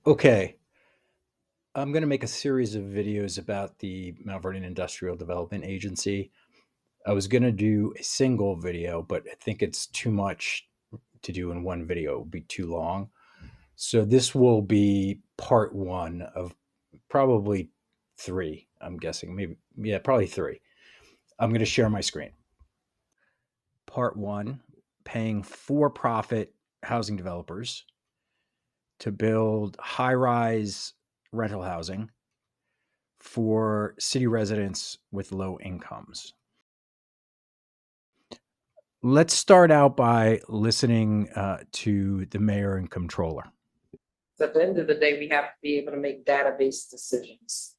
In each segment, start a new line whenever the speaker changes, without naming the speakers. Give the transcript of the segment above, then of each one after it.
Okay, I'm going to make a series of videos about the Mount Vernon Industrial Development Agency. I was going to do a single video, but I think it's too much to do in one video. It would be too long. So this will be part one of probably three, I'm guessing. Maybe, yeah, probably three. I'm going to share my screen. Part one, paying for profit housing developers to build high rise rental housing for city residents with low incomes. Let's start out by listening to the mayor and comptroller.
So at the end of the day, we have to be able to make database decisions.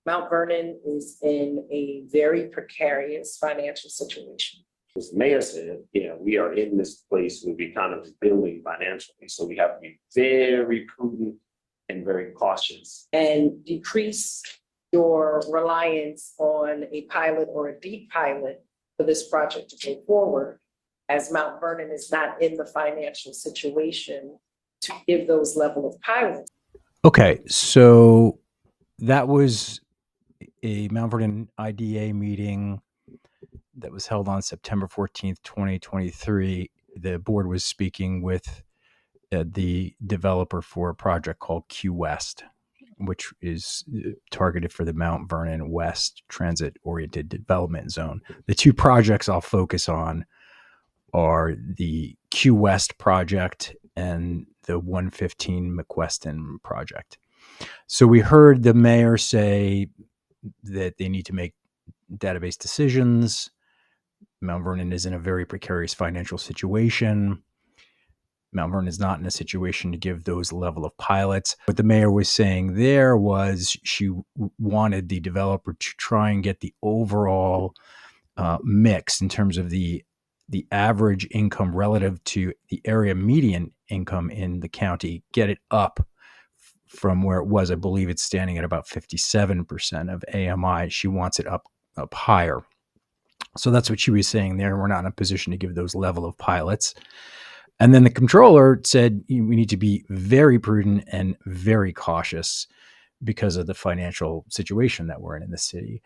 Mount Vernon is in a very precarious financial situation.
As the mayor said, we are in this place where we kind of building financially. So we have to be very prudent and very cautious.
And decrease your reliance on a pilot or a deep pilot for this project to go forward, as Mount Vernon is not in the financial situation to give those level of pilots.
Okay, so that was a Mount Vernon IDA meeting that was held on September 14th, 2023. The board was speaking with the developer for a project called Q West, which is targeted for the Mount Vernon West Transit-Oriented Development Zone. The two projects I'll focus on are the Q West project and the 115 McQuestion project. So we heard the mayor say that they need to make database decisions. Mount Vernon is in a very precarious financial situation. Mount Vernon is not in a situation to give those level of pilots. What the mayor was saying there was she wanted the developer to try and get the overall mix in terms of the average income relative to the area median income in the county, get it up from where it was. I believe it's standing at about 57% of AMI. She wants it up higher. So that's what she was saying there. We're not in a position to give those level of pilots. And then the comptroller said we need to be very prudent and very cautious because of the financial situation that we're in the city.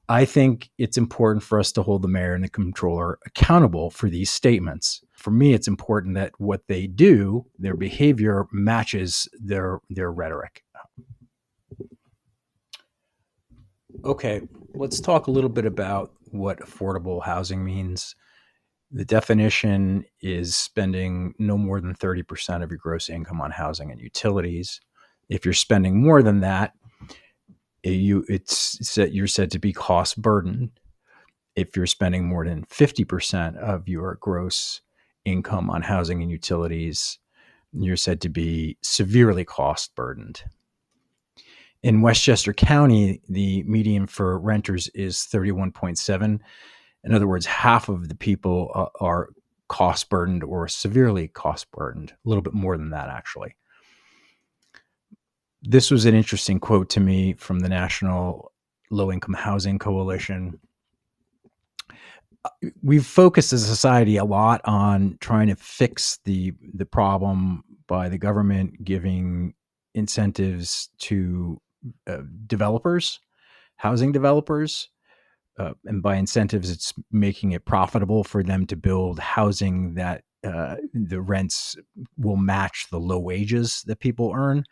I think it's important for us to hold the mayor and the comptroller accountable for these statements. For me, it's important that what they do, their behavior matches their rhetoric. Okay, let's talk a little bit about what affordable housing means. The definition is spending no more than 30% of your gross income on housing and utilities. If you're spending more than that, you're said to be cost burdened. If you're spending more than 50% of your gross income on housing and utilities, you're said to be severely cost burdened. In Westchester County, the median for renters is 31.7. In other words, half of the people are cost burdened or severely cost burdened, a little bit more than that, actually. This was an interesting quote to me from the National Low Income Housing Coalition. We've focused as a society a lot on trying to fix the problem by the government giving incentives to developers, housing developers. And by incentives, it's making it profitable for them to build housing that the rents will match the low wages that people earn.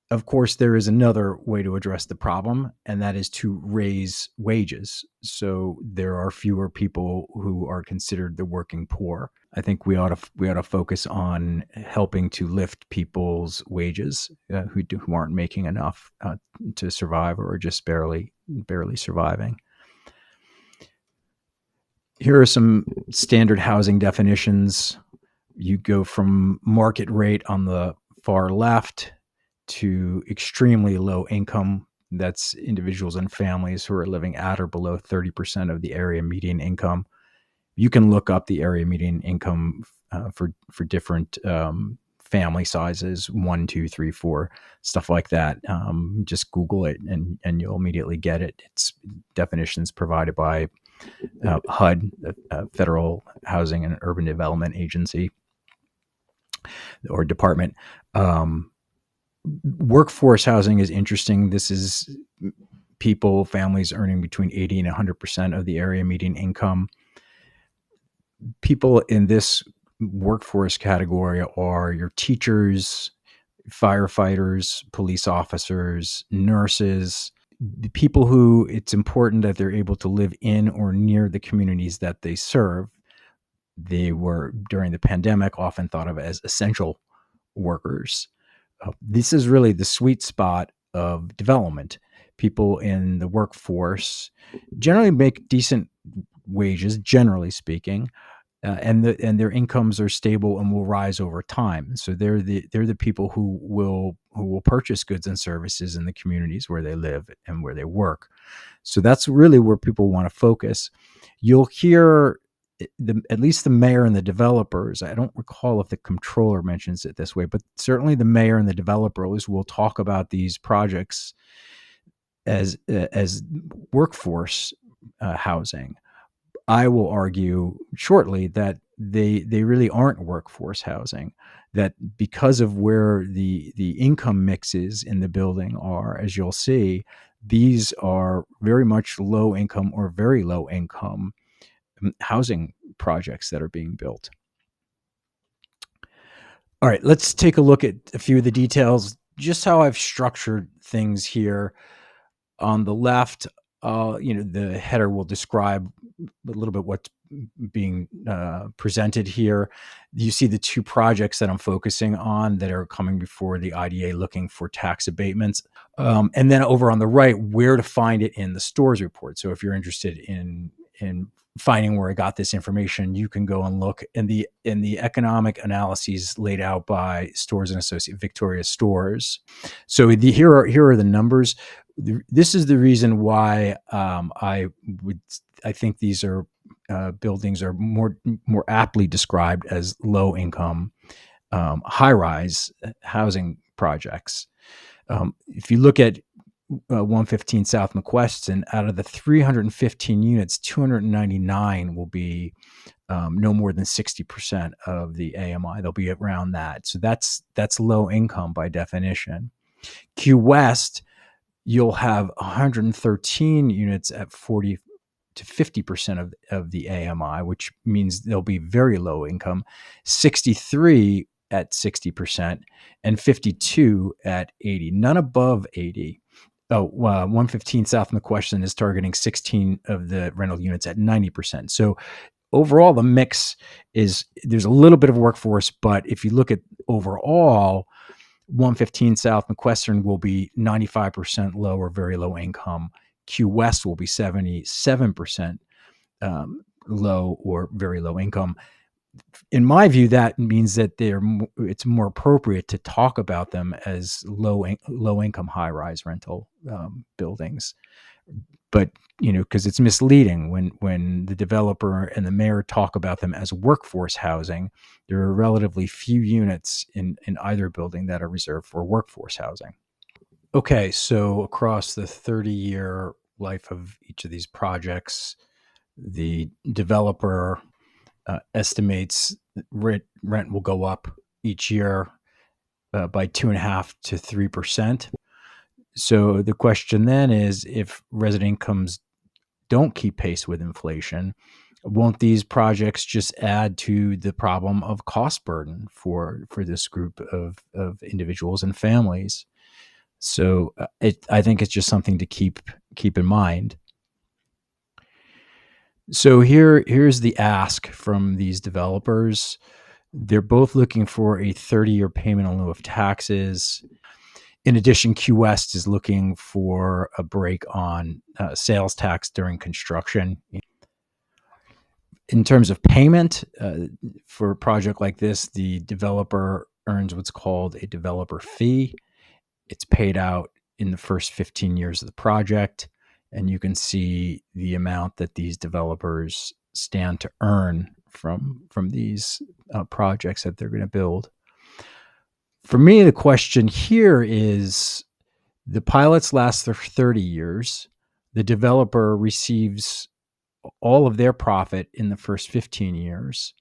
Of course, there is another way to address the problem, and that is to raise wages. So there are fewer people who are considered the working poor. I think we ought to focus on helping to lift people's wages who aren't making enough to survive or are just barely surviving. Here are some standard housing definitions. You go from market rate on the far left to extremely low income. That's individuals and families who are living at or below 30% of the area median income. You can look up the area median income for different family sizes, 1, 2, 3, 4, stuff like that. Just Google it and you'll immediately get it. It's definitions provided by HUD, the Federal Housing and Urban Development Agency or Department. Workforce housing is interesting. This is people, families earning between 80 and 100% of the area median income. People in this workforce category are your teachers, firefighters, police officers, nurses, the people who it's important that they're able to live in or near the communities that they serve. They were, during the pandemic, often thought of as essential workers. This is really the sweet spot of development. People in the workforce generally make decent wages, generally speaking, and their incomes are stable and will rise over time. So they're the people who will purchase goods and services in the communities where they live and where they work. So that's really where people want to focus. You'll hear at least the mayor and the developers. I don't recall if the comptroller mentions it this way, but certainly the mayor and the developers will talk about these projects as workforce housing. I will argue shortly that they really aren't workforce housing. That because of where the income mixes in the building are, as you'll see, these are very much low income or very low income housing projects that are being built. All right, let's take a look at a few of the details, just how I've structured things here. On the left, the header will describe a little bit what's being presented here. You see the two projects that I'm focusing on that are coming before the IDA looking for tax abatements. And then over on the right, where to find it in the stores report. So if you're interested in finding where I got this information, you can go and look in the economic analyses laid out by Stores and Associate Victoria Stores. So here are the numbers. This is the reason why I think these are buildings are more aptly described as low income high rise housing projects. If you look at 115 South McQuestion, out of the 315 units, 299 will be no more than 60% of the AMI. They'll be around that. So that's low income by definition. Q West, you'll have 113 units at 40 to 50% of the AMI, which means they'll be very low income, 63 at 60%, and 52 at 80, none above 80. 115 South McQuestion is targeting 16 of the rental units at 90%. So overall, the mix is, there's a little bit of workforce, but if you look at overall, 115 South McQuestion will be 95% low or very low income. Q West will be 77% low or very low income. In my view, that means that it's more appropriate to talk about them as low income high rise rental buildings. But because it's misleading when the developer and the mayor talk about them as workforce housing, there are relatively few units in either building that are reserved for workforce housing. Okay, so across the 30-year life of each of these projects, the developer estimates rent will go up each year by 2.5% to 3%. So the question then is, if resident incomes don't keep pace with inflation, won't these projects just add to the problem of cost burden for this group of individuals and families? So I think it's just something to keep in mind. So here's the ask from these developers. They're both looking for a 30-year payment in lieu of taxes. In addition, Q West is looking for a break on sales tax during construction. In terms of payment, for a project like this, the developer earns what's called a developer fee. It's paid out in the first 15 years of the project. And you can see the amount that these developers stand to earn from these projects that they're going to build. For me, the question here is, the pilots last for 30 years. The developer receives all of their profit in the first 15 years.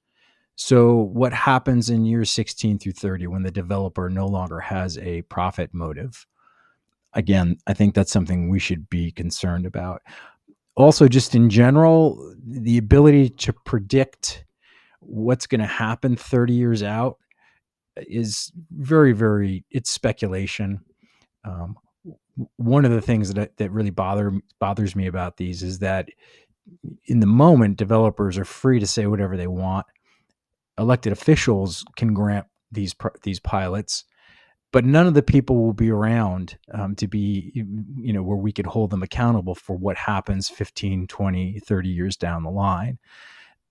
So what happens in years 16 through 30 when the developer no longer has a profit motive? Again, I think that's something we should be concerned about. Also, just in general, the ability to predict what's going to happen 30 years out is very, it's speculation. Um, One of the things that really bothers me about these is that in the moment, developers are free to say whatever they want. Elected officials can grant these pilots, but none of the people will be around to be, where we could hold them accountable for what happens 15, 20, 30 years down the line.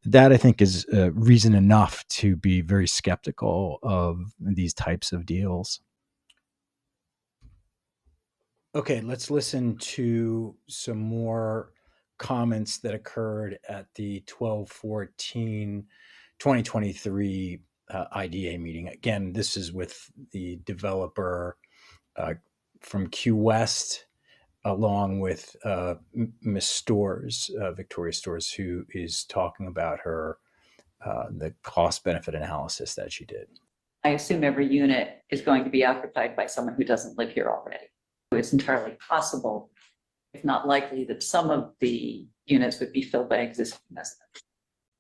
That, I think, is reason enough to be very skeptical of these types of deals. Okay, let's listen to some more comments that occurred at the 12/14/2023 IDA meeting. Again, this is with the developer from Q West, along with Miss Stores, Victoria Stores, who is talking about the cost benefit analysis that she did.
I assume every unit is going to be occupied by someone who doesn't live here already. It's entirely possible, if not likely, that some of the units would be filled by existing residents.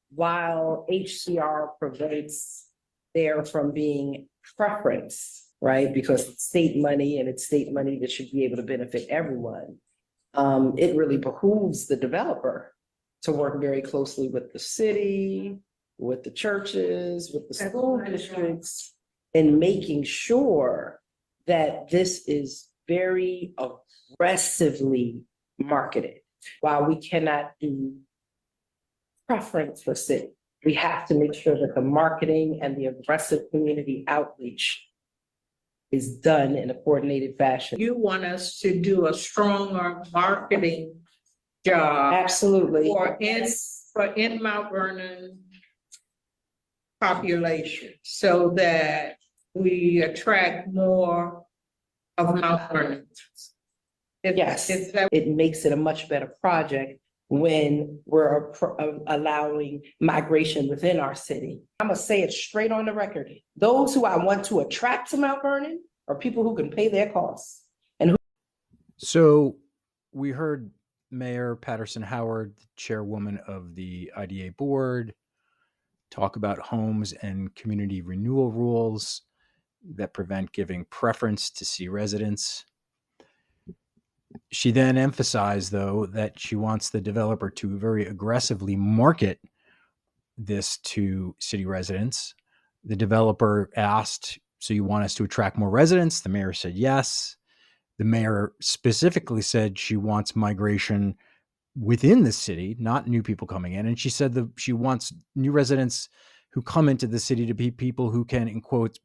While HCR prevents there from being preference, right? Because it's state money and it's state money that should be able to benefit everyone. It really behooves the developer to work very closely with the city, with the churches, with the school districts, and making sure that this is very aggressively marketed. While we cannot do preference for city, we have to make sure that the marketing and the aggressive community outreach is done in a coordinated fashion.
You want us to do a stronger marketing job
Absolutely.
for in Mount Vernon population, so that we attract more of Mount Vernon.
Yes, it makes it a much better project when we're allowing migration within our city. I'm gonna say it straight on the record. Those who I want to attract to Mount Vernon are people who can pay their costs.
So we heard Mayor Patterson Howard, the chairwoman of the IDA board, talk about homes and community renewal rules that prevent giving preference to city residents. She then emphasized, though, that she wants the developer to very aggressively market this to city residents. The developer asked, so you want us to attract more residents? The mayor said yes. The mayor specifically said she wants migration within the city, not new people coming in. And she said that she wants new residents who come into the city to be people who can, in quotes,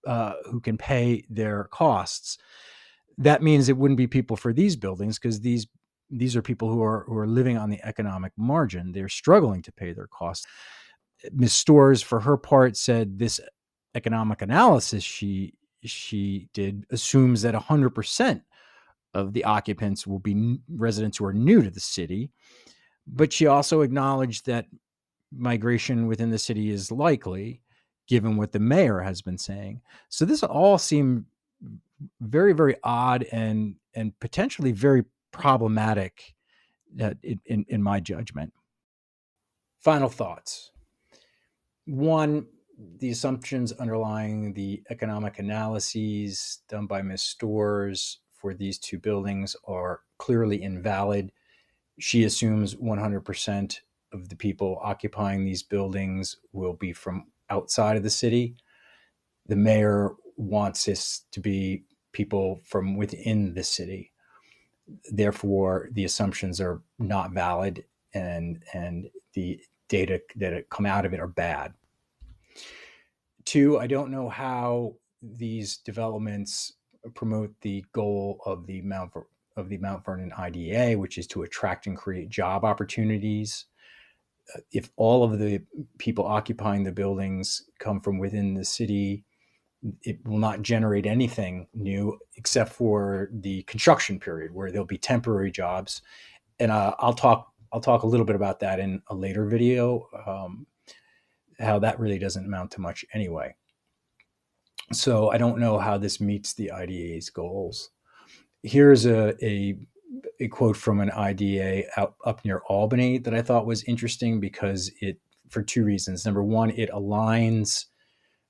who can pay their costs. That means it wouldn't be people for these buildings, because these are people who are living on the economic margin. They're struggling to pay their costs. Ms. Stores, for her part, said this economic analysis she did assumes that 100% of the occupants will be residents who are new to the city. But she also acknowledged that migration within the city is likely, given what the mayor has been saying. So this all seemed very odd and potentially very problematic in my judgment. Final thoughts. One, the assumptions underlying the economic analyses done by Ms. Stores for these two buildings are clearly invalid. She assumes 100% of the people occupying these buildings will be from outside of the city. The mayor wants this to be people from within the city. Therefore, the assumptions are not valid, and the data that come out of it are bad. Two, I don't know how these developments promote the goal of the Mount Vernon IDA, which is to attract and create job opportunities. If all of the people occupying the buildings come from within the city, it will not generate anything new except for the construction period, where there'll be temporary jobs. And I'll talk a little bit about that in a later video. how that really doesn't amount to much anyway. So I don't know how this meets the IDA's goals. Here's a quote from an IDA up near Albany that I thought was interesting because for two reasons. Number one, it aligns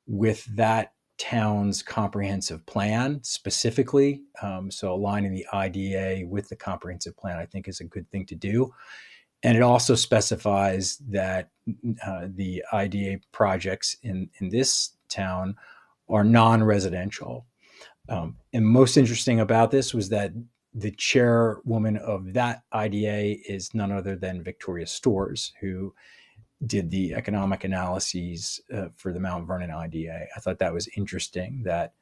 with that town's comprehensive plan specifically. So aligning the IDA with the comprehensive plan, I think, is a good thing to do. And it also specifies that the IDA projects in this town are non-residential. And most interesting about this was that the chairwoman of that IDA is none other than Victoria Stores, who did the economic analyses for the Mount Vernon IDA. I thought that was interesting that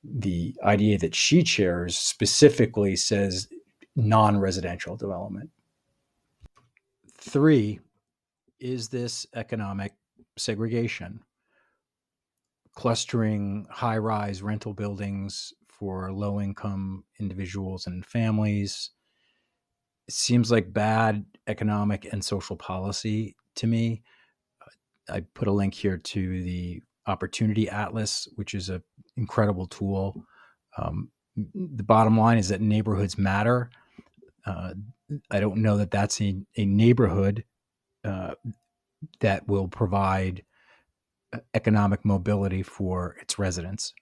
the IDA that she chairs specifically says non-residential development. 3, is this economic segregation? Clustering high-rise rental buildings for low-income individuals and families. It seems like bad economic and social policy to me. I put a link here to the Opportunity Atlas, which is an incredible tool. The bottom line is that neighborhoods matter. I don't know that that's a neighborhood that will provide economic mobility for its residents.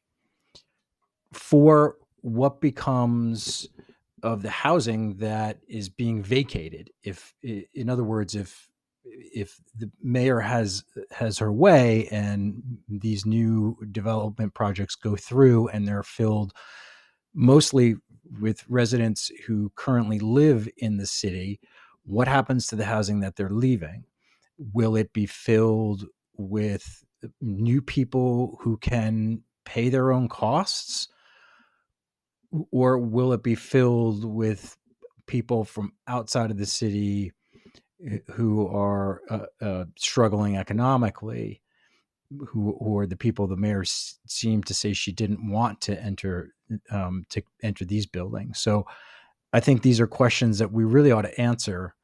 4, what becomes of the housing that is being vacated? If, in other words, if the mayor has her way and these new development projects go through and they're filled mostly with residents who currently live in the city, what happens to the housing that they're leaving? Will it be filled with new people who can pay their own costs? Or will it be filled with people from outside of the city who are struggling economically, who are the people the mayor seemed to say she didn't want to enter these buildings? So I think these are questions that we really ought to answer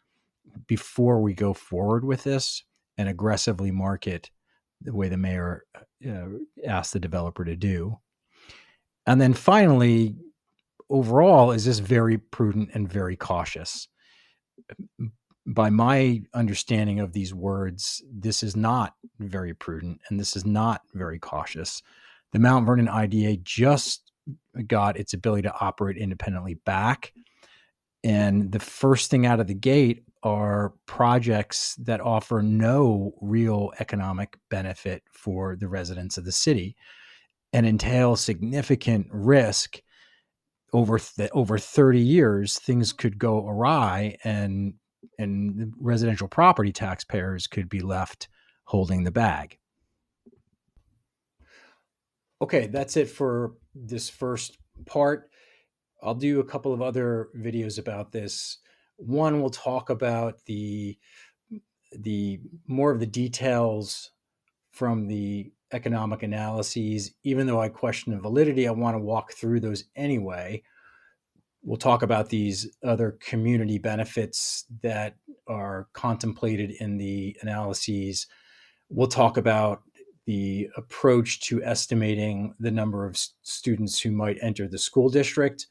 before we go forward with this and aggressively market the way the mayor asked the developer to do. And then finally, overall, is this very prudent and very cautious? By my understanding of these words, this is not very prudent and this is not very cautious. The Mount Vernon IDA just got its ability to operate independently back. And the first thing out of the gate are projects that offer no real economic benefit for the residents of the city and entail significant risk. Over 30 years, things could go awry and the residential property taxpayers could be left holding the bag. Okay, that's it for this first part. I'll do a couple of other videos about this. One will talk about the more of the details from the economic analyses. Even though I question the validity, I want to walk through those anyway. We'll talk about these other community benefits that are contemplated in the analyses. We'll talk about the approach to estimating the number of students who might enter the school district.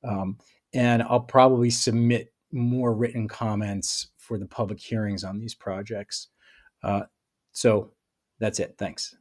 And I'll probably submit more written comments for the public hearings on these projects. So that's it. Thanks.